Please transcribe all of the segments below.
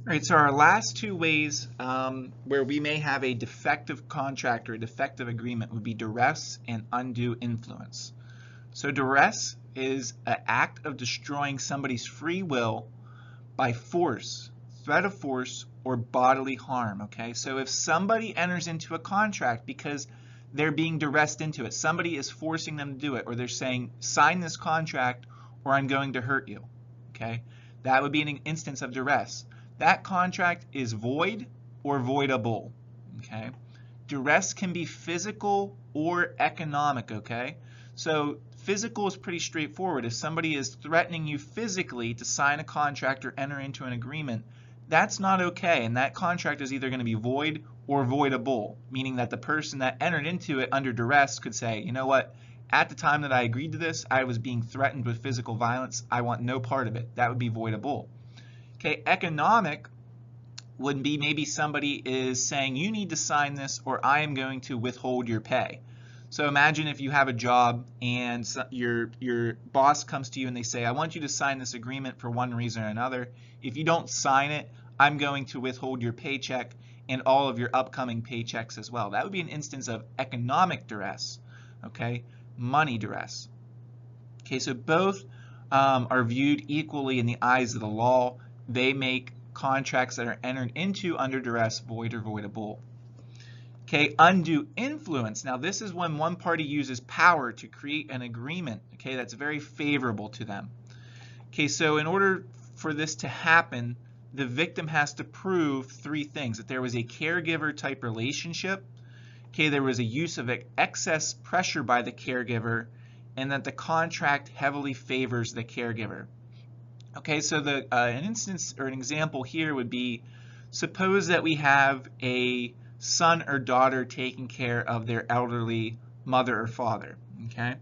All right, so our last two ways where we may have a defective contract or a defective agreement would be duress and undue influence. So duress is an act of destroying somebody's free will by force, threat of force, or bodily harm, okay? So if somebody enters into a contract because they're being duressed into it, somebody is forcing them to do it, or they're saying, sign this contract or I'm going to hurt you, okay? That would be an instance of duress. That contract is void or voidable, okay? Duress can be physical or economic, okay? So physical is pretty straightforward. If somebody is threatening you physically to sign a contract or enter into an agreement, that's not okay, and that contract is either going to be void or voidable, meaning that the person that entered into it under duress could say, you know what, at the time that I agreed to this, I was being threatened with physical violence. I want no part of it. That would be voidable. Okay, economic would be maybe somebody is saying you need to sign this or I am going to withhold your pay. So imagine if you have a job and your boss comes to you and they say, I want you to sign this agreement for one reason or another. If you don't sign it, I'm going to withhold your paycheck and all of your upcoming paychecks as well. That would be an instance of economic duress, okay? Money duress. Okay, so both are viewed equally in the eyes of the law. They make contracts that are entered into under duress void or voidable. Okay, undue influence. Now this is when one party uses power to create an agreement, okay, that's very favorable to them. Okay, so in order for this to happen, the victim has to prove three things: that there was a caregiver type relationship, okay, there was a use of excess pressure by the caregiver, and that the contract heavily favors the caregiver. Okay, so an instance or an example here would be, suppose that we have a son or daughter taking care of their elderly mother or father, okay?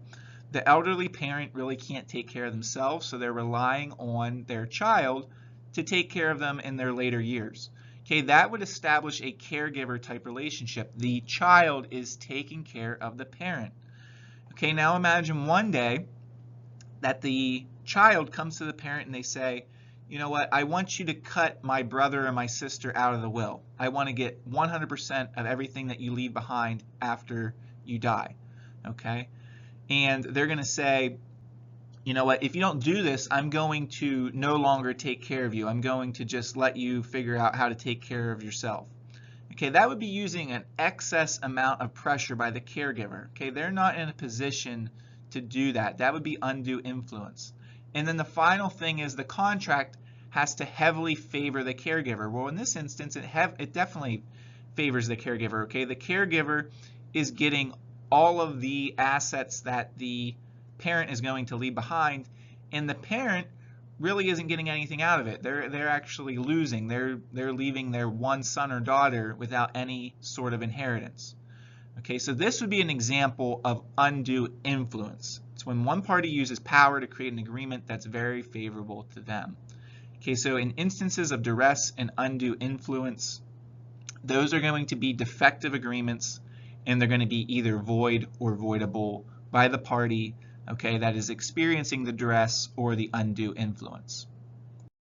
The elderly parent really can't take care of themselves, so they're relying on their child to take care of them in their later years. Okay, that would establish a caregiver type relationship. The child is taking care of the parent. Okay, now imagine one day that the child comes to the parent and they say, you know what, I want you to cut my brother and my sister out of the will. I want to get 100% of everything that you leave behind after you die, okay? And they're going to say, you know what, if you don't do this, I'm going to no longer take care of you. I'm going to just let you figure out how to take care of yourself. Okay, that would be using an excess amount of pressure by the caregiver. Okay, they're not in a position to do that. That would be undue influence. And then the final thing is the contract has to heavily favor the caregiver. Well, in this instance, it definitely favors the caregiver. Okay, the caregiver is getting all of the assets that the parent is going to leave behind, and the parent really isn't getting anything out of it. They're actually losing. They're leaving their one son or daughter without any sort of inheritance. Okay, so this would be an example of undue influence. It's when one party uses power to create an agreement that's very favorable to them. Okay, so in instances of duress and undue influence, those are going to be defective agreements, and they're going to be either void or voidable by the party, okay, that is experiencing the duress or the undue influence.